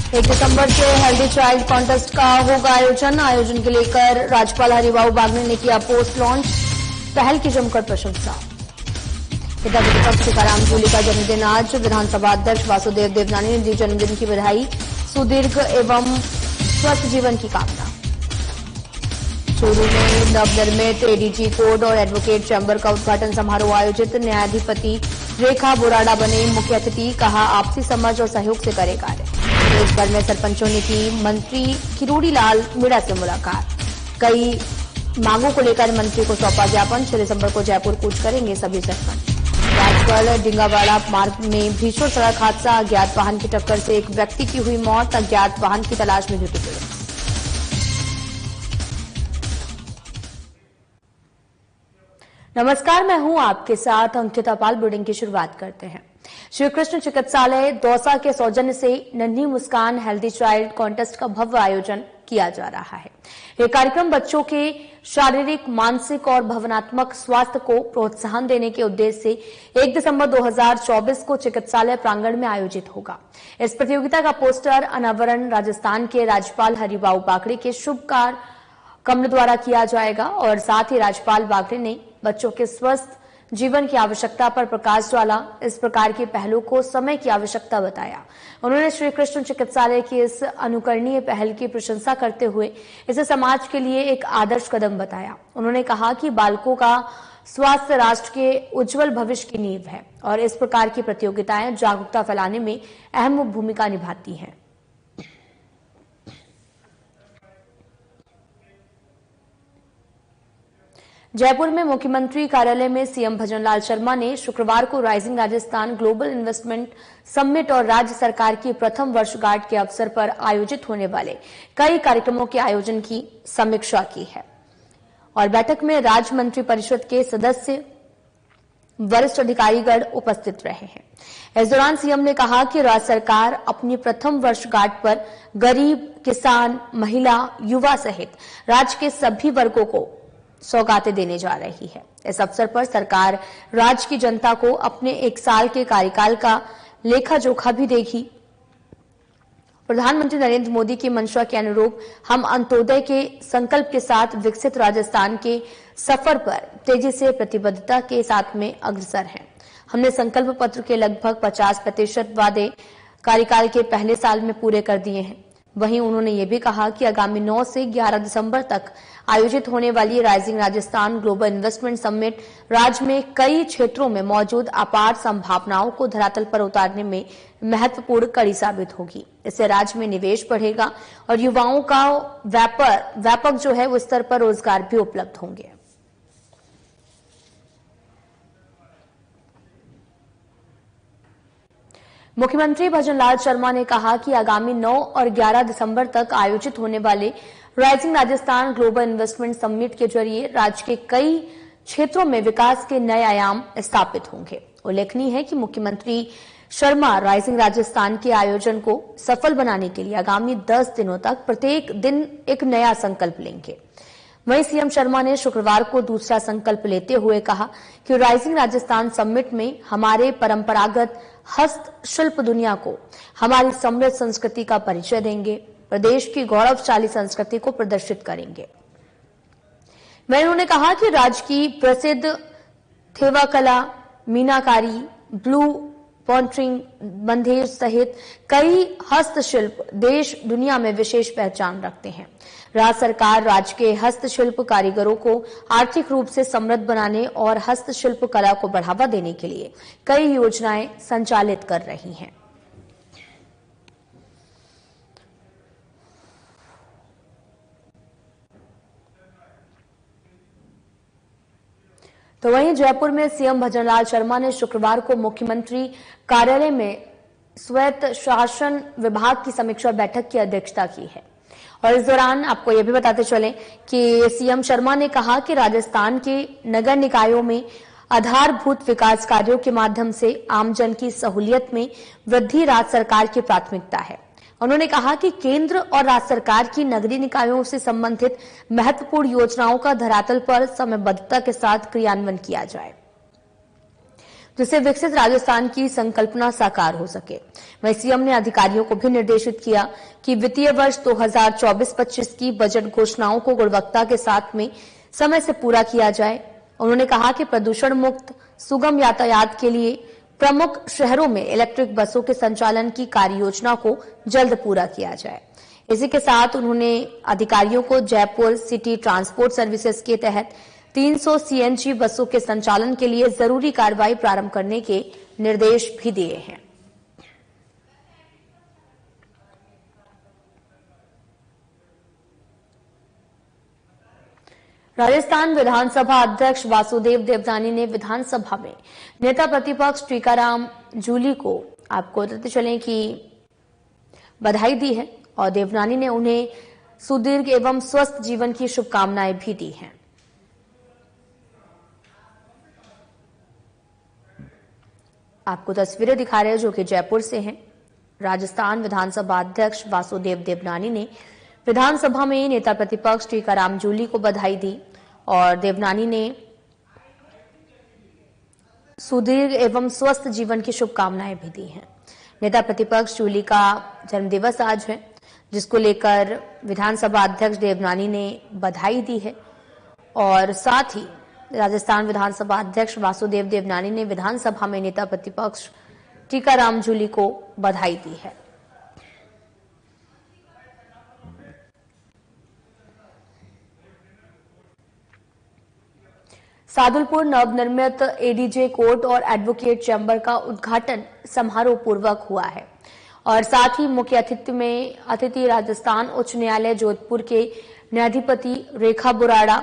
1 दिसंबर से healthy child contest का होगा आयोजन के लेकर राज्यपाल हरिभाऊ बागड़े ने किया पोस्ट लॉन्च, पहल की जमकर प्रशंसा। पिता विपक्ष टीकाराम जूली का जन्मदिन आज, विधानसभा अध्यक्ष वासुदेव देवनानी ने दी जन्मदिन की बधाई, सुदीर्घ एवं स्वस्थ जीवन की कामना। चूरू में नवनिर्मित एडीजी कोर्ट और एडवोकेट चैम्बर का उद्घाटन समारोह आयोजित, न्यायाधिपति रेखा बोराडा बने मुख्य अतिथि, कहा आपसी समझ और सहयोग से करे कार्य। देश भर में सरपंचों ने की मंत्री किरोड़ी लाल मीणा से मुलाकात, कई मांगों को लेकर मंत्री को सौंपा ज्ञापन। 6 दिसंबर को जयपुर कूच करेंगे सभी सरपंच। राजगढ़ डिंगावाड़ा मार्ग में भीषण सड़क हादसा, अज्ञात वाहन की टक्कर से एक व्यक्ति की हुई मौत, अज्ञात वाहन की तलाश में जुटे पुलिस। नमस्कार, मैं हूं आपके साथ अंकिता पाल। बुलेटिन की शुरुआत करते हैं। श्री कृष्ण चिकित्सालय दौसा के सौजन्य से नन्ही मुस्कान हेल्दी चाइल्ड कॉन्टेस्ट का भव्य आयोजन किया जा रहा है। यह कार्यक्रम बच्चों के शारीरिक, मानसिक और भावनात्मक स्वास्थ्य को प्रोत्साहन देने के उद्देश्य से 1 दिसंबर 2024 को चिकित्सालय प्रांगण में आयोजित होगा। इस प्रतियोगिता का पोस्टर अनावरण राजस्थान के राज्यपाल हरिभाऊ बागड़े के शुभ कमल द्वारा किया जाएगा और साथ ही राज्यपाल बागड़े ने बच्चों के स्वस्थ जीवन की आवश्यकता पर प्रकाश डाला। इस प्रकार की पहलों को समय की आवश्यकता बताया। उन्होंने श्री कृष्ण चिकित्सालय की इस अनुकरणीय पहल की प्रशंसा करते हुए इसे समाज के लिए एक आदर्श कदम बताया। उन्होंने कहा कि बालकों का स्वास्थ्य राष्ट्र के उज्जवल भविष्य की नींव है और इस प्रकार की प्रतियोगिताएं जागरूकता फैलाने में अहम भूमिका निभाती हैं। जयपुर में मुख्यमंत्री कार्यालय में सीएम भजनलाल शर्मा ने शुक्रवार को rising Rajasthan global investment summit और राज्य सरकार की प्रथम वर्षगांठ के अवसर पर आयोजित होने वाले कई कार्यक्रमों के आयोजन की समीक्षा की है और बैठक में राज्य मंत्री परिषद के सदस्य, वरिष्ठ अधिकारीगण उपस्थित रहे हैं। इस दौरान सीएम ने कहा कि राज्य सरकार अपनी प्रथम वर्षगांठ पर गरीब, किसान, महिला, युवा सहित राज्य के सभी वर्गों को सौगातें देने जा रही है। इस अवसर पर सरकार राज्य की जनता को अपने 1 साल के कार्यकाल का लेखा जोखा भी देगी। प्रधानमंत्री नरेंद्र मोदी की मंशा के अनुरूप हम अंत्योदय के संकल्प के साथ विकसित राजस्थान के सफर पर तेजी से प्रतिबद्धता के साथ में अग्रसर हैं। हमने संकल्प पत्र के लगभग 50% वादे कार्यकाल के पहले साल में पूरे कर दिए हैं। वहीं उन्होंने ये भी कहा कि आगामी 9 से 11 दिसंबर तक आयोजित होने वाली rising Rajasthan global investment summit राज्य में कई क्षेत्रों में मौजूद अपार संभावनाओं को धरातल पर उतारने में महत्वपूर्ण कड़ी साबित होगी। इससे राज्य में निवेश बढ़ेगा और युवाओं का व्यापक जो है उस स्तर पर रोजगार भी उपलब्ध होंगे। मुख्यमंत्री भजनलाल शर्मा ने कहा कि आगामी 9 और 11 दिसंबर तक आयोजित होने वाले rising Rajasthan global investment summit के जरिए राज्य के कई क्षेत्रों में विकास के नए आयाम स्थापित होंगे। उल्लेखनीय है कि मुख्यमंत्री शर्मा राइजिंग राजस्थान के आयोजन को सफल बनाने के लिए आगामी 10 दिनों तक प्रत्येक दिन एक नया संकल्प लेंगे। वहीं सीएम शर्मा ने शुक्रवार को दूसरा संकल्प लेते हुए कहा कि राइजिंग राजस्थान समिट में हमारे परंपरागत हस्तशिल्प दुनिया को हमारी समृद्ध संस्कृति का परिचय देंगे, प्रदेश की गौरवशाली संस्कृति को प्रदर्शित करेंगे। वहीं उन्होंने कहा कि राज्य की प्रसिद्ध थेवा कला, मीनाकारी, ब्लू पॉन्ट्रिंग, बंधेज सहित कई हस्तशिल्प देश दुनिया में विशेष पहचान रखते हैं। राज्य सरकार राज्य के हस्तशिल्प कारीगरों को आर्थिक रूप से समृद्ध बनाने और हस्तशिल्प कला को बढ़ावा देने के लिए कई योजनाएं संचालित कर रही हैं। तो वहीं जयपुर में सीएम भजनलाल शर्मा ने शुक्रवार को मुख्यमंत्री कार्यालय में स्वायत्त शासन विभाग की समीक्षा बैठक की अध्यक्षता की है और इस दौरान आपको यह भी बताते चलें कि सीएम शर्मा ने कहा कि राजस्थान के नगर निकायों में आधारभूत विकास कार्यों के माध्यम से आमजन की सहूलियत में वृद्धि राज्य सरकार की प्राथमिकता है। उन्होंने कहा कि केंद्र और राज्य सरकार की नगरीय निकायों से संबंधित महत्वपूर्ण योजनाओं का धरातल पर समयबद्धता के साथ क्रियान्वयन किया जाए। जिससे विकसित राजस्थान की संकल्पना साकार हो सके। वहीं सीएम ने अधिकारियों को भी निर्देशित किया कि वित्तीय वर्ष 2024-25 की बजट घोषणाओं को गुणवत्ता के साथ में समय से पूरा किया जाए। उन्होंने कहा कि प्रदूषण मुक्त सुगम यातायात के लिए प्रमुख शहरों में इलेक्ट्रिक बसों के संचालन की कार्य योजना को जल्द पूरा किया जाए। इसी के साथ उन्होंने अधिकारियों को जयपुर सिटी ट्रांसपोर्ट सर्विसेज के तहत 300 सीएनजी बसों के संचालन के लिए जरूरी कार्रवाई प्रारंभ करने के निर्देश भी दिए हैं। राजस्थान विधानसभा अध्यक्ष वासुदेव देवनानी ने विधानसभा में नेता प्रतिपक्ष टीकाराम जूली को आपको बताते चलें कि बधाई दी है और देवनानी ने उन्हें सुदीर्घ एवं स्वस्थ जीवन की शुभकामनाएं भी दी हैं। आपको तस्वीरें दिखा रहे हैं जो कि जयपुर से हैं। राजस्थान विधानसभा अध्यक्ष वासुदेव देवनानी ने विधानसभा में नेता प्रतिपक्ष टीकाराम जूली को बधाई दी और देवनानी ने सुदीर्घ एवं स्वस्थ जीवन की शुभकामनाएं भी दी हैं। नेता प्रतिपक्ष जूली का जन्मदिवस आज है, जिसको लेकर विधानसभा अध्यक्ष देवनानी ने बधाई दी है और साथ ही राजस्थान विधानसभा अध्यक्ष वासुदेव देवनानी ने विधानसभा में नेता प्रतिपक्ष टीकाराम जूली को बधाई दी है। सादुलपुर नवनिर्मित एडीजे कोर्ट और एडवोकेट चैम्बर का उद्घाटन समारोह पूर्वक हुआ है और साथ ही मुख्य अतिथि राजस्थान उच्च न्यायालय जोधपुर के न्यायाधिपति रेखा बुराड़ा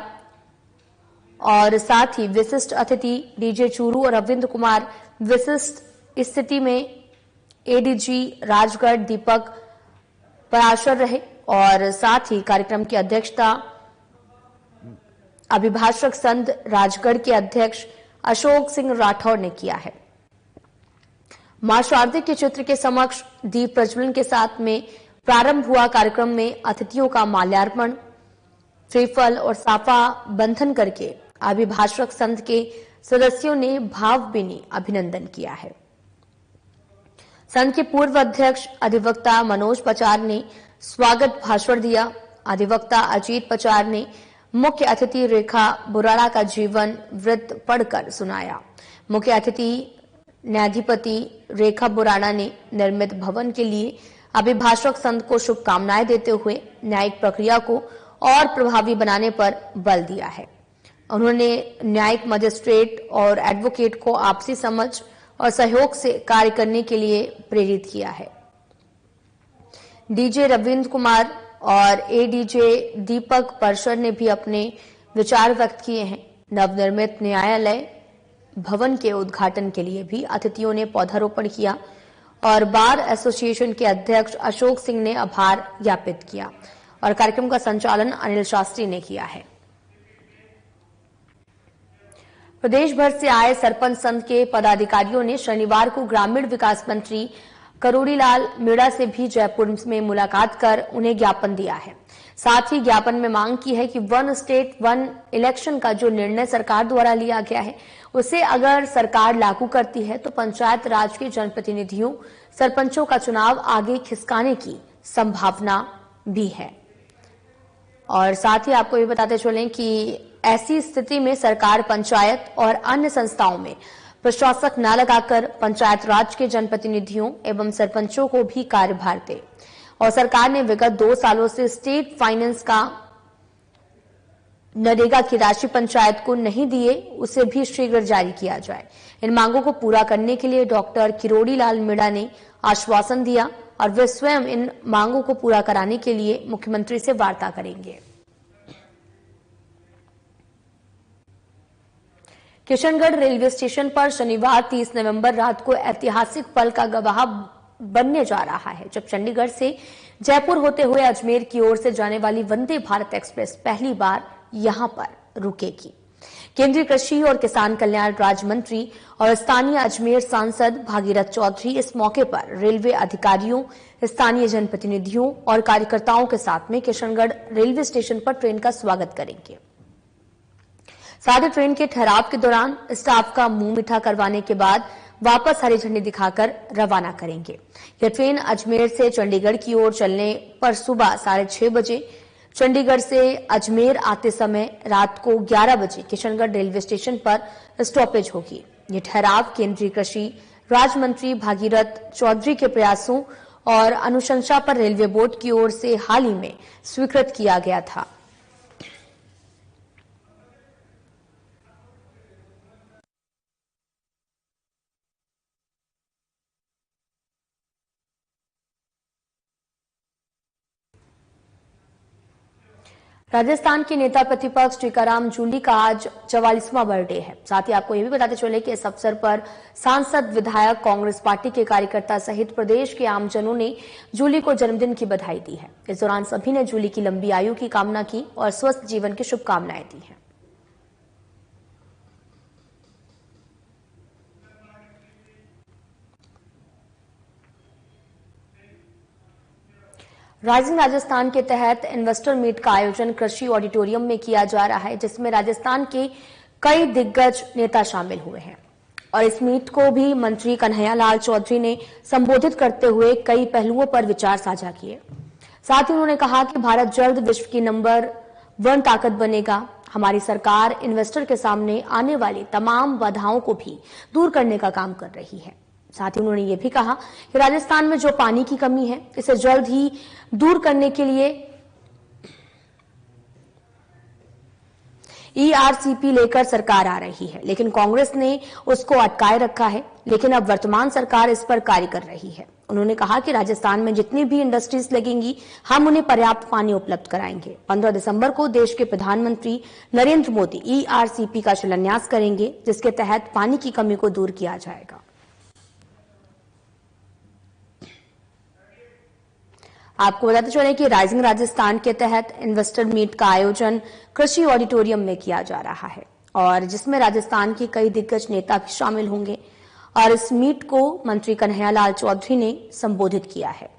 और साथ ही विशिष्ट अतिथि डीजे चूरू और अरविंद कुमार, विशिष्ट स्थिति में एडीजी राजगढ़ दीपक पराशर रहे और साथ ही कार्यक्रम की अध्यक्षता अभिभाषक संघ राजगढ़ के अध्यक्ष अशोक सिंह राठौर ने किया है। मां शारदे के चित्र के समक्ष दीप प्रज्वलन के साथ में प्रारंभ हुआ कार्यक्रम में अतिथियों का माल्यार्पण, श्रीफल और साफा बंधन करके अभिभाषक संघ के सदस्यों ने भावभीनी अभिनंदन किया है। संघ के पूर्व अध्यक्ष अधिवक्ता मनोज पचार ने स्वागत भाषण दिया। अधिवक्ता अजीत पचार ने मुख्य अतिथि रेखा बुराड़ा का जीवन वृत्त पढ़कर सुनाया। मुख्य अतिथि न्यायाधिपति रेखा बुराड़ा ने निर्मित भवन के लिए अभिभाषक संघ को शुभकामनाएं देते हुए न्यायिक प्रक्रिया को और प्रभावी बनाने पर बल दिया है। उन्होंने न्यायिक मजिस्ट्रेट और एडवोकेट को आपसी समझ और सहयोग से कार्य करने के लिए प्रेरित किया है। डीजे रविंद्र कुमार और एडीजे दीपक परशर ने भी अपने विचार व्यक्त किए हैं। नवनिर्मित न्यायालय भवन के उद्घाटन के लिए भी अतिथियों ने पौधारोपण किया और बार एसोसिएशन के अध्यक्ष अशोक सिंह ने आभार ज्ञापित किया और कार्यक्रम का संचालन अनिल शास्त्री ने किया है। प्रदेश भर से आए सरपंच संघ के पदाधिकारियों ने शनिवार को ग्रामीण विकास मंत्री करोड़ीलाल मीणा से भी जयपुर में मुलाकात कर उन्हें ज्ञापन दिया है। साथ ही ज्ञापन में मांग की है कि वन स्टेट वन इलेक्शन का जो निर्णय सरकार द्वारा लिया गया है उसे अगर सरकार लागू करती है तो पंचायत राज के जनप्रतिनिधियों सरपंचों का चुनाव आगे खिसकाने की संभावना भी है। और साथ ही आपको ये बताते चलें कि ऐसी स्थिति में सरकार पंचायत और अन्य संस्थाओं में प्रशासक न लगाकर पंचायत राज के जनप्रतिनिधियों एवं सरपंचों को भी कार्यभार दे और सरकार ने विगत 2 सालों से स्टेट फाइनेंस का नरेगा की राशि पंचायत को नहीं दिए उसे भी शीघ्र जारी किया जाए। इन मांगों को पूरा करने के लिए डॉक्टर किरोड़ीलाल मीणा ने आश्वासन दिया और वे स्वयं इन मांगों को पूरा कराने के लिए मुख्यमंत्री से वार्ता करेंगे। किशनगढ़ रेलवे स्टेशन पर शनिवार 30 नवंबर रात को ऐतिहासिक पल का गवाह बनने जा रहा है, जब चंडीगढ़ से जयपुर होते हुए अजमेर की ओर से जाने वाली वंदे भारत एक्सप्रेस पहली बार यहां पर रुकेगी। केंद्रीय कृषि और किसान कल्याण राज्य मंत्री और स्थानीय अजमेर सांसद भागीरथ चौधरी इस मौके पर रेलवे अधिकारियों, स्थानीय जनप्रतिनिधियों और कार्यकर्ताओं के साथ में किशनगढ़ रेलवे स्टेशन पर ट्रेन का स्वागत करेंगे। साथ ही ट्रेन के ठहराव के दौरान स्टाफ का मुंह मीठा करवाने के बाद वापस हरी झंडी दिखाकर रवाना करेंगे। यह ट्रेन अजमेर से चंडीगढ़ की ओर चलने पर सुबह 6:30 बजे चंडीगढ़ से अजमेर आते समय रात को 11 बजे किशनगढ़ रेलवे स्टेशन पर स्टॉपेज होगी। ये ठहराव केंद्रीय कृषि राज्य मंत्री भागीरथ चौधरी के प्रयासों और अनुशंसा पर रेलवे बोर्ड की ओर से हाल ही में स्वीकृत किया गया था। राजस्थान के नेता प्रतिपक्ष टीकाराम जूली का आज 44वां बर्थडे है। साथ ही आपको यह भी बताते चले कि इस अवसर पर सांसद, विधायक, कांग्रेस पार्टी के कार्यकर्ता सहित प्रदेश के आमजनों ने जूली को जन्मदिन की बधाई दी है। इस दौरान सभी ने जूली की लंबी आयु की कामना की और स्वस्थ जीवन की शुभकामनाएं दी हैं। राइजिंग राजस्थान के तहत इन्वेस्टर मीट का आयोजन कृषि ऑडिटोरियम में किया जा रहा है, जिसमें राजस्थान के कई दिग्गज नेता शामिल हुए हैं। और इस मीट को भी मंत्री कन्हैयालाल चौधरी ने संबोधित करते हुए कई पहलुओं पर विचार साझा किए। साथ ही उन्होंने कहा कि भारत जल्द विश्व की नंबर 1 ताकत बनेगा। हमारी सरकार इन्वेस्टर के सामने आने वाली तमाम बाधाओं को भी दूर करने का काम कर रही है। साथ ही उन्होंने ये भी कहा कि राजस्थान में जो पानी की कमी है, इसे जल्द ही दूर करने के लिए ERCP लेकर सरकार आ रही है, लेकिन कांग्रेस ने उसको अटकाए रखा है। लेकिन अब वर्तमान सरकार इस पर कार्य कर रही है। उन्होंने कहा कि राजस्थान में जितनी भी इंडस्ट्रीज लगेंगी, हम उन्हें पर्याप्त पानी उपलब्ध कराएंगे। 15 दिसंबर को देश के प्रधानमंत्री नरेंद्र मोदी ERCP का शिलान्यास करेंगे, जिसके तहत पानी की कमी को दूर किया जाएगा। आपको बताते चले कि राइजिंग राजस्थान के तहत इन्वेस्टर मीट का आयोजन कृषि ऑडिटोरियम में किया जा रहा है और जिसमें राजस्थान के कई दिग्गज नेता भी शामिल होंगे। और इस मीट को मंत्री कन्हैयालाल चौधरी ने संबोधित किया है।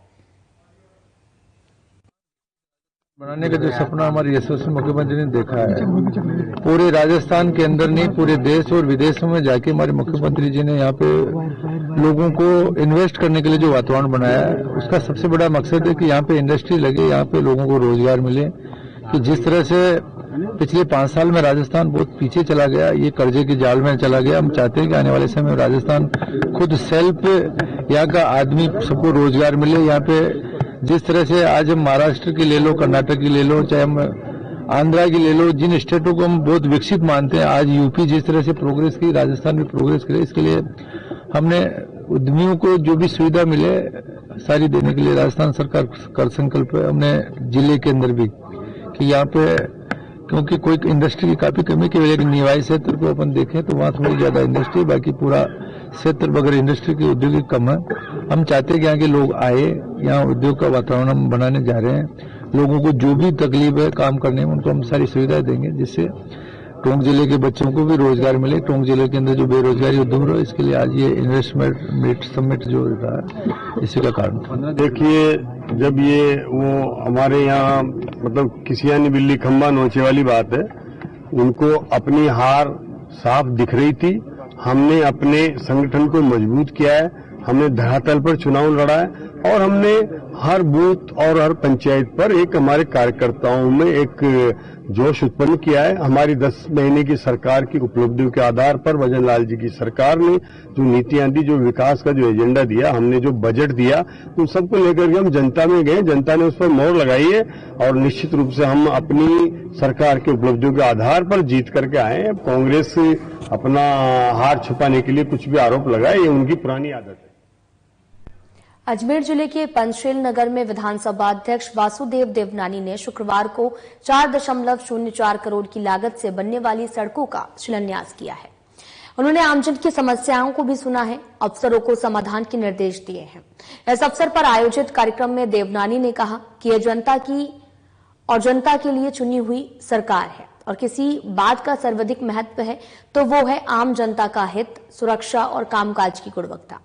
बनाने का जो सपना हमारे यशस्वी मुख्यमंत्री ने देखा है, पूरे राजस्थान के अंदर नहीं, पूरे देश और विदेशों में जाके हमारे मुख्यमंत्री जी ने यहाँ पे लोगों को इन्वेस्ट करने के लिए जो वातावरण बनाया है, उसका सबसे बड़ा मकसद है कि यहाँ पे इंडस्ट्री लगे, यहाँ पे लोगों को रोजगार मिले। कि जिस तरह से पिछले 5 साल में राजस्थान बहुत पीछे चला गया, ये कर्जे के जाल में चला गया। हम चाहते हैं कि आने वाले समय में राजस्थान खुद सेल्फ, यहाँ का आदमी सबको रोजगार मिले। यहाँ पे जिस तरह से आज हम महाराष्ट्र की ले लो, कर्नाटक की ले लो, चाहे हम आंध्रा की ले लो, जिन स्टेटों को हम बहुत विकसित मानते हैं, आज यूपी जिस तरह से प्रोग्रेस की, राजस्थान भी प्रोग्रेस करे। इसके लिए हमने उद्यमियों को जो भी सुविधा मिले सारी देने के लिए राजस्थान सरकार कर संकल्प है। हमने जिले के अंदर भी कि यहाँ पे क्योंकि कोई इंडस्ट्री की काफी कमी की वजह, निवाई क्षेत्र को अपन देखें तो वहाँ थोड़ी ज्यादा इंडस्ट्री, बाकी पूरा क्षेत्र बगैर इंडस्ट्री की औद्योगिक कम है। हम चाहते हैं कि यहाँ के लोग आए, यहाँ उद्योग का वातावरण हम बनाने जा रहे हैं। लोगों को जो भी तकलीफ है काम करने में, उनको हम सारी सुविधाएं देंगे, जिससे टोंक जिले के बच्चों को भी रोजगार मिले, टोंक जिले के अंदर जो बेरोजगारी दूर हो। इसके लिए आज ये इन्वेस्टमेंट मीट समिट जो रहा है, इसी का कारण। देखिए, जब ये वो हमारे यहाँ मतलब किसियानी बिल्ली खंबा नोचे वाली बात है, उनको अपनी हार साफ दिख रही थी। हमने अपने संगठन को मजबूत किया है, हमने धरातल पर चुनाव लड़ा है और हमने हर बूथ और हर पंचायत पर एक हमारे कार्यकर्ताओं में एक जोश उत्पन्न किया है। हमारी 10 महीने की सरकार की उपलब्धियों के आधार पर भजन लाल जी की सरकार ने जो नीतियां दी, जो विकास का जो एजेंडा दिया, हमने जो बजट दिया, उन सबको लेकर के हम जनता में गए। जनता ने उस पर मोहर लगाई है और निश्चित रूप से हम अपनी सरकार की उपलब्धियों के आधार पर जीत करके आए हैं। कांग्रेस अपना हार छुपाने के लिए कुछ भी आरोप लगाए, ये उनकी पुरानी आदत है। अजमेर जिले के पंचशील नगर में विधानसभा अध्यक्ष वासुदेव देवनानी ने शुक्रवार को 4.04 करोड़ की लागत से बनने वाली सड़कों का शिलान्यास किया है। उन्होंने आमजन की समस्याओं को भी सुना है, अफसरों को समाधान के निर्देश दिए हैं। इस अवसर पर आयोजित कार्यक्रम में देवनानी ने कहा कि यह जनता की और जनता के लिए चुनी हुई सरकार है और किसी बात का सर्वाधिक महत्व है तो वो है आम जनता का हित, सुरक्षा और कामकाज की गुणवत्ता।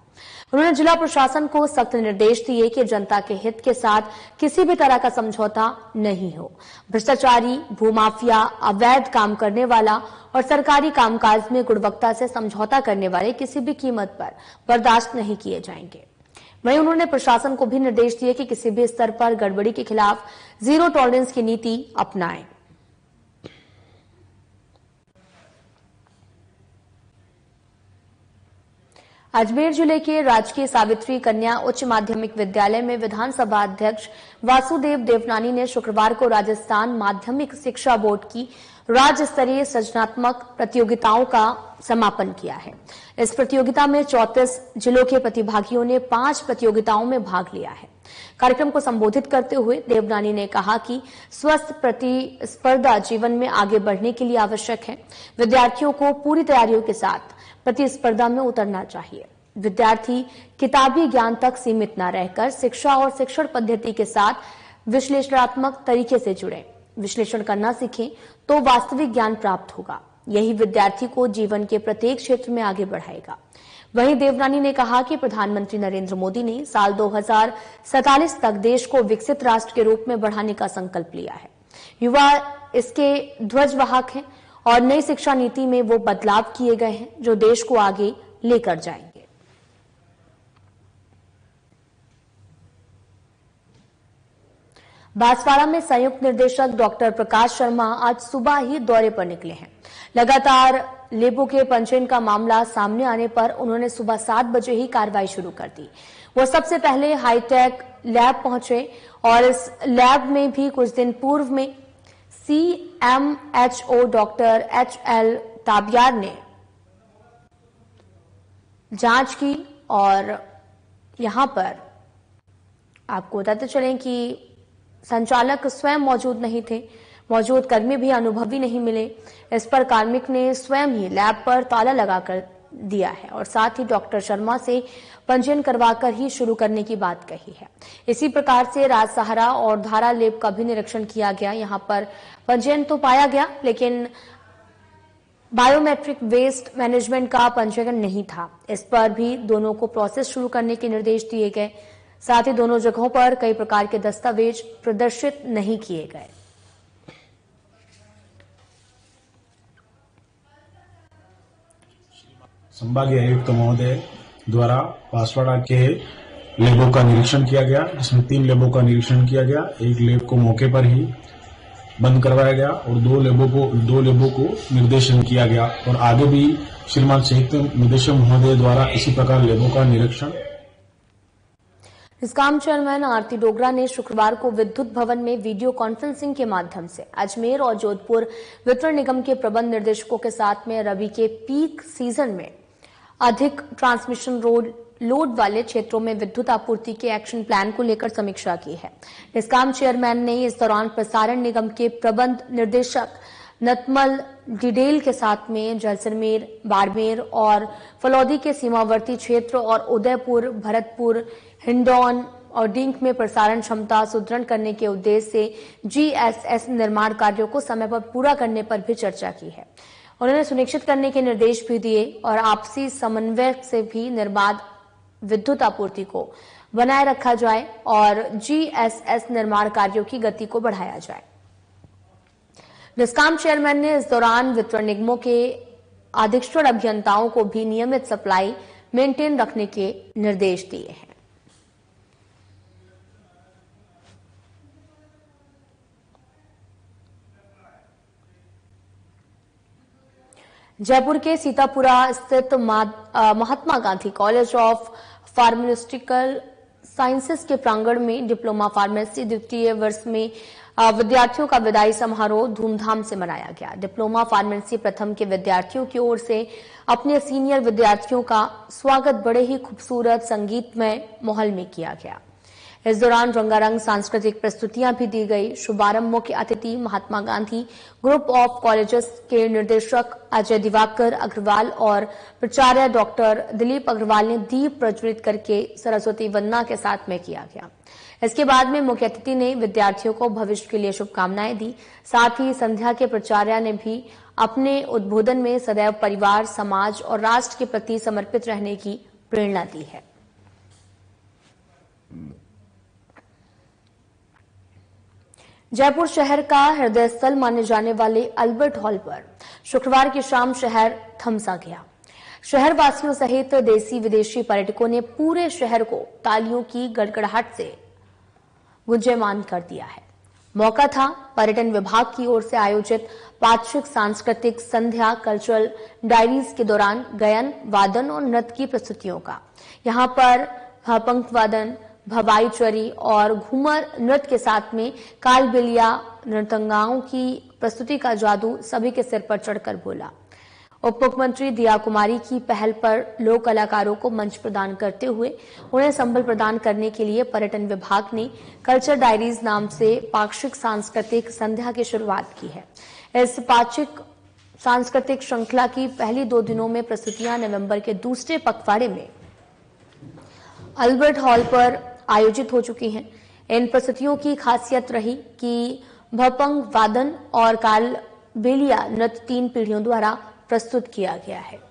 उन्होंने जिला प्रशासन को सख्त निर्देश दिए कि जनता के हित के साथ किसी भी तरह का समझौता नहीं हो। भ्रष्टाचारी, भूमाफिया, अवैध काम करने वाला और सरकारी कामकाज में गुणवत्ता से समझौता करने वाले किसी भी कीमत पर बर्दाश्त नहीं किए जाएंगे। वहीं उन्होंने प्रशासन को भी निर्देश दिए कि किसी भी स्तर पर गड़बड़ी के खिलाफ जीरो टॉलरेंस की नीति अपनाएं। अजमेर जिले के राजकीय सावित्री कन्या उच्च माध्यमिक विद्यालय में विधानसभा अध्यक्ष वासुदेव देवनानी ने शुक्रवार को राजस्थान माध्यमिक शिक्षा बोर्ड की राज्य स्तरीय सृजनात्मक प्रतियोगिताओं का समापन किया है। इस प्रतियोगिता में 34 जिलों के प्रतिभागियों ने 5 प्रतियोगिताओं में भाग लिया है। कार्यक्रम को संबोधित करते हुए देवनानी ने कहा कि स्वस्थ प्रतिस्पर्धा जीवन में आगे बढ़ने के लिए आवश्यक है। विद्यार्थियों को पूरी तैयारियों के साथ प्रतिस्पर्धा में उतरना चाहिए। विद्यार्थी किताबी ज्ञान तक सीमित न रहकर शिक्षा और शिक्षण पद्धति के साथ विश्लेषणात्मक तरीके से जुड़े। विश्लेषण करना सीखें तो वास्तविक ज्ञान प्राप्त होगा। यही विद्यार्थी को जीवन के प्रत्येक क्षेत्र में आगे बढ़ाएगा। वहीं देवनानी ने कहा कि प्रधानमंत्री नरेंद्र मोदी ने साल 2047 तक देश को विकसित राष्ट्र के रूप में बढ़ाने का संकल्प लिया है। युवा इसके ध्वजवाहक हैं और नई शिक्षा नीति में वो बदलाव किए गए हैं जो देश को आगे लेकर जाएंगे। बांसवाड़ा में संयुक्त निर्देशक डॉक्टर प्रकाश शर्मा आज सुबह ही दौरे पर निकले हैं। लगातार लेबों के पंजीयन का मामला सामने आने पर उन्होंने सुबह 7 बजे ही कार्रवाई शुरू कर दी। वो सबसे पहले हाईटेक लैब पहुंचे और इस लैब में भी कुछ दिन पूर्व में CMHO डॉक्टर HL ताबियार ने जांच की और यहां पर आपको बताते चलें कि संचालक स्वयं मौजूद नहीं थे। मौजूद कर्मी भी अनुभवी नहीं मिले। इस पर कार्मिक ने स्वयं ही लैब पर ताला लगाकर दिया है और साथ ही डॉक्टर शर्मा से पंजीयन करवाकर ही शुरू करने की बात कही है। इसी प्रकार से राजसहारा और धारा लैब का भी निरीक्षण किया गया। यहां पर पंजीयन तो पाया गया लेकिन बायोमेट्रिक वेस्ट मैनेजमेंट का पंजीयन नहीं था। इस पर भी दोनों को प्रोसेस शुरू करने के निर्देश दिए गए। साथ ही दोनों जगहों पर कई प्रकार के दस्तावेज प्रदर्शित नहीं किए गए। संभागीय आयुक्त महोदय द्वारा बांसवाड़ा के लैबों का निरीक्षण किया गया, जिसमें 3 लैबों का निरीक्षण किया गया। एक लैब को मौके पर ही बंद करवाया गया और 2 लैबों को निर्देशन किया गया और आगे भी श्रीमान संयुक्त निदेशक महोदय द्वारा इसी प्रकार लैबों का निरीक्षण। इसकाम चेयरमैन आरती डोगरा ने शुक्रवार को विद्युत भवन में वीडियो कॉन्फ्रेंसिंग के माध्यम से अजमेर और जोधपुर वितरण निगम के प्रबंध निर्देशकों के साथ में रबी के पीक सीजन में अधिक ट्रांसमिशन लोड वाले क्षेत्रों में विद्युत आपूर्ति के एक्शन प्लान को लेकर समीक्षा की है। इसकाम चेयरमैन ने इस दौरान प्रसारण निगम के प्रबंध निर्देशक नतमल डिडेल के साथ में जैसलमेर, बाड़मेर और फलौदी के सीमावर्ती क्षेत्र और उदयपुर, भरतपुर, हिंडौन और डिंक में प्रसारण क्षमता सुदृढ़ करने के उद्देश्य से GSS निर्माण कार्यों को समय पर पूरा करने पर भी चर्चा की है। उन्होंने सुनिश्चित करने के निर्देश भी दिए और आपसी समन्वय से भी निर्बाध विद्युत आपूर्ति को बनाए रखा जाए और GSS निर्माण कार्यों की गति को बढ़ाया जाए। डिस्काम चेयरमैन ने इस दौरान वितरण निगमों के अधीक्षण अभियंताओं को भी नियमित सप्लाई मेंटेन रखने के निर्देश दिए हैं। जयपुर के सीतापुरा स्थित Mahatma Gandhi college of pharmaceutical sciences के प्रांगण में डिप्लोमा फार्मेसी द्वितीय वर्ष में विद्यार्थियों का विदाई समारोह धूमधाम से मनाया गया। डिप्लोमा फार्मेसी प्रथम के विद्यार्थियों की ओर से अपने सीनियर विद्यार्थियों का स्वागत बड़े ही खूबसूरत संगीतमय माहौल में किया गया। इस दौरान रंगारंग सांस्कृतिक प्रस्तुतियां भी दी गई। शुभारंभ मुख्य अतिथि Mahatma Gandhi group of colleges के निदेशक अजय दिवाकर अग्रवाल और प्राचार्य डॉक्टर दिलीप अग्रवाल ने दीप प्रज्वलित करके सरस्वती वंदना के साथ में किया गया। इसके बाद में मुख्य अतिथि ने विद्यार्थियों को भविष्य के लिए शुभकामनाएं दी। साथ ही संध्या के प्राचार्य ने भी अपने उद्बोधन में सदैव परिवार, समाज और राष्ट्र के प्रति समर्पित रहने की प्रेरणा दी है। जयपुर शहर का हृदय स्थल माने जाने वाले अल्बर्ट हॉल पर शुक्रवार की शाम शहर थमसा गया। शहर वासियों सहित देसी विदेशी पर्यटकों ने पूरे शहर को तालियों की गड़गड़ाहट से गुंजयमान कर दिया है। मौका था पर्यटन विभाग की ओर से आयोजित पाक्षिक सांस्कृतिक संध्या कल्चरल डायरीज के दौरान गायन, वादन और नृत्य की प्रस्तुतियों का। यहां पर पंख वादन, भवाई चरी और घूमर नृत्य के साथ में कालबेलिया नृत्यंगाओं की प्रस्तुति का जादू सभी के सिर पर चढ़कर बोला। उप मुख्यमंत्री दिया कुमारी की पहल पर लोक कलाकारों को मंच प्रदान करते हुए उन्हें संबल प्रदान करने के लिए पर्यटन विभाग ने कल्चर डायरीज नाम से पाक्षिक सांस्कृतिक संध्या की शुरुआत की है। इस पाक्षिक सांस्कृतिक श्रृंखला की पहली 2 दिनों में प्रस्तुतियां नवंबर के दूसरे पखवाड़े में अल्बर्ट हॉल पर आयोजित हो चुकी हैं। इन प्रस्तुतियों की खासियत रही कि भपंग वादन और कालबेलिया नृत्य 3 पीढ़ियों द्वारा प्रस्तुत किया गया है।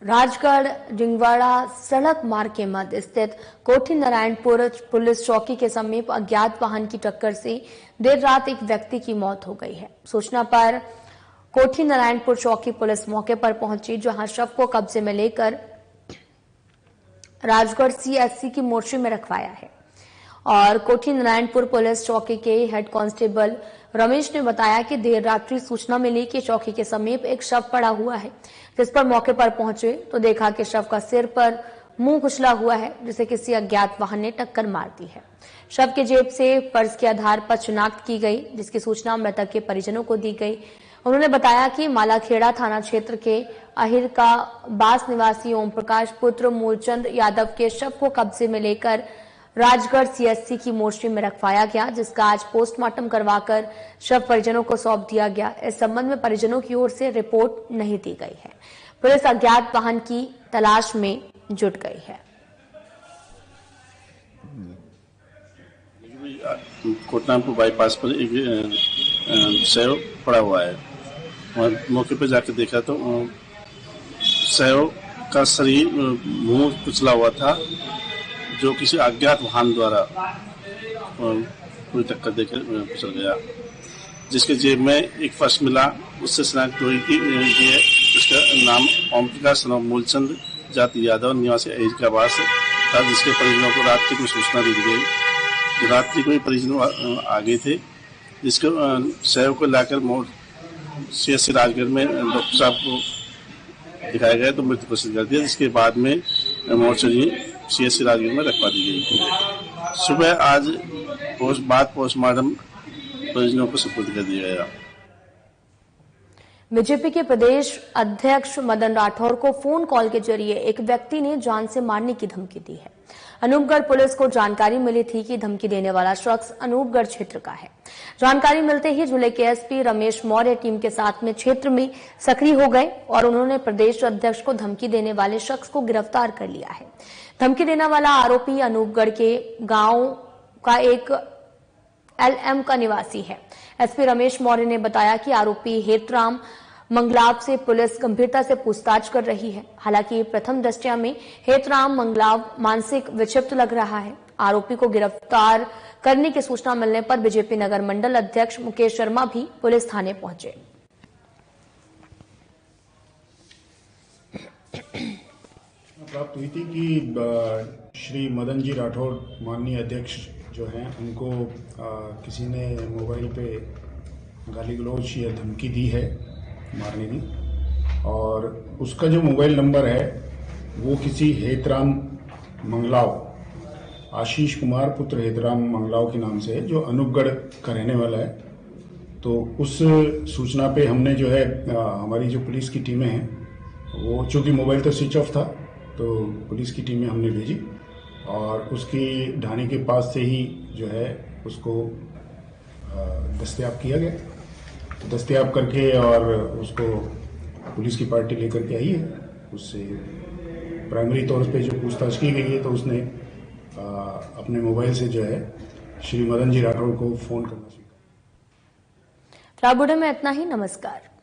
राजगढ़ डिंगवाड़ा सड़क मार्ग के मध्य स्थित कोठी नारायणपुर पुलिस चौकी के समीप अज्ञात वाहन की टक्कर से देर रात एक व्यक्ति की मौत हो गई है। सूचना पर कोठी नारायणपुर चौकी पुलिस मौके पर पहुंची, जहां शव को कब्जे में लेकर राजगढ़ सीएससी की मोर्चरी में रखवाया है। और कोठी नारायणपुर पुलिस चौकी के हेड कांस्टेबल रमेश ने बताया कि देर रात्रि सूचना मिली कि चौकी के समीप एक शव पड़ा हुआ है, जिस पर मौके पर पहुंचे तो देखा कि शव का सिर पर मुंह कुचला हुआ है, जिसे किसी अज्ञात वाहन ने टक्कर मार दी है। शव के जेब से पर्स के आधार पर शिनाख्त की गई, जिसकी सूचना मृतक के परिजनों को दी गई। उन्होंने बताया कि मालाखेड़ा थाना क्षेत्र के अहिर का बास निवासी ओम प्रकाश पुत्र मूलचंद यादव के शव को कब्जे में लेकर राजगढ़ सीएससी की मोर्चरी में रखवाया गया, जिसका आज पोस्टमार्टम करवाकर शव परिजनों को सौंप दिया गया। इस संबंध में परिजनों की ओर से रिपोर्ट नहीं दी गई है। पुलिस अज्ञात वाहन की तलाश में जुट गई है। कोटनामपुर बाईपास पर एक शव पड़ा हुआ है और मौके पर जाकर देखा तो शव का शरीर मुंह कुचला हुआ था, जो किसी अज्ञात वाहन द्वारा कोई टक्कर देकर कुचल गया, जिसके जेब में एक पर्स मिला। उससे शिनाख्त हुई कि उसका नाम ओम प्रकाश मूलचंद जाति यादव निवासी अहिरकाबाद था, जिसके परिजनों को रात्रि को सूचना दी गई। रात्रि को ही परिजन आ गए थे, जिसके शव को लाकर सीएससी राजगढ़ में डॉक्टर साहब को दिखाया गया तो मृत्यु घोषित कर दिया, जिसके बाद में मोर्चरी सीएससी राजगढ़ में रखवा दी गई। सुबह आज पोस्टमार्टम परिजनों को सुपुर्द कर दिया गया। बीजेपी के प्रदेश अध्यक्ष मदन राठौर को फोन कॉल के जरिए एक व्यक्ति ने जान से मारने की धमकी दी है। अनूपगढ़ पुलिस को जानकारी मिली थी कि धमकी देने वाला शख्स अनूपगढ़ क्षेत्र का है। जानकारी मिलते ही जिले के एसपी रमेश मौर्य टीम के साथ में क्षेत्र में सक्रिय हो गए और उन्होंने प्रदेश अध्यक्ष को धमकी देने वाले शख्स को गिरफ्तार कर लिया है। धमकी देने वाला आरोपी अनूपगढ़ के गांव का एक एलएम का निवासी है। एसपी रमेश मौर्य ने बताया कि आरोपी हेतराम मंगलाव से पुलिस गंभीरता से पूछताछ कर रही है। हालांकि प्रथम दृष्टया में हेतराम मंगलाव मानसिक विक्षिप्त लग रहा है। आरोपी को गिरफ्तार करने की सूचना मिलने पर बीजेपी नगर मंडल अध्यक्ष मुकेश शर्मा भी पुलिस थाने पहुंचे। प्राप्त हुई थी कि श्री मदन जी राठौर माननीय अध्यक्ष जो हैं उनको किसी ने मोबाइल पे गाली गलौज या धमकी दी है मारने की, और उसका जो मोबाइल नंबर है वो किसी हेतराम मंगलाव, आशीष कुमार पुत्र हेतराम मंगलाव के नाम से है, जो अनूपगढ़ का रहने वाला है। तो उस सूचना पे हमने जो है हमारी जो पुलिस की टीमें हैं, वो चूंकि मोबाइल तो स्विच ऑफ था तो पुलिस की टीमें हमने भेजी और उसकी ढाणी के पास से ही जो है उसको दस्तयाब किया गया। तो दस्तयाब करके और उसको पुलिस की पार्टी लेकर के आई है। उससे प्राइमरी तौर पे जो पूछताछ की गई है तो उसने अपने मोबाइल से जो है श्री मदन जी राठौर को फोन करना सीखा। फिलहाल बुलेटिन में इतना ही। नमस्कार।